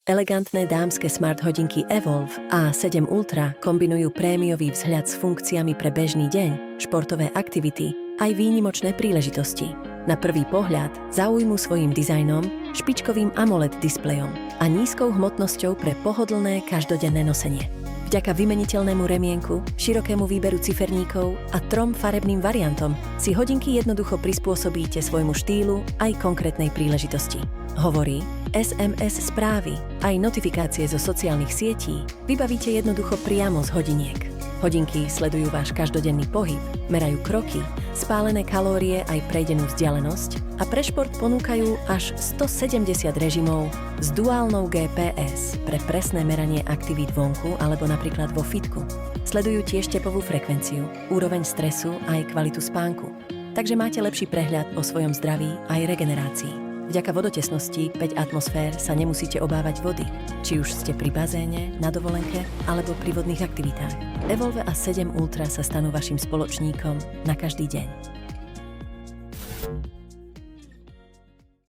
Elegantné dámske smart hodinky Evolve A7 Ultra kombinujú prémiový vzhľad s funkciami pre bežný deň, športové aktivity aj výnimočné príležitosti. Na prvý pohľad zaujmú svojím dizajnom, špičkovým AMOLED displejom a nízkou hmotnosťou pre pohodlné každodenné nosenie. Vďaka vymeniteľnému remienku, širokému výberu ciferníkov a 3 farebným variantom si hodinky jednoducho prispôsobíte svojmu štýlu aj konkrétnej príležitosti. Hovorí, SMS správy aj notifikácie zo sociálnych sietí vybavíte jednoducho priamo z hodiniek. Hodinky sledujú váš každodenný pohyb, merajú kroky, spálené kalórie aj prejdenú vzdialenosť a pre šport ponúkajú až 170 režimov s duálnou GPS pre presné meranie aktivít vonku alebo napríklad vo fitku. Sledujú tiež tepovú frekvenciu, úroveň stresu aj kvalitu spánku. Takže máte lepší prehľad o svojom zdraví aj regenerácii. Vďaka vodotesnosti 5 atmosfér sa nemusíte obávať vody, či už ste pri bazéne, na dovolenke alebo pri vodných aktivitách. Evolve A7 Ultra sa stanú vašim spoločníkom na každý deň.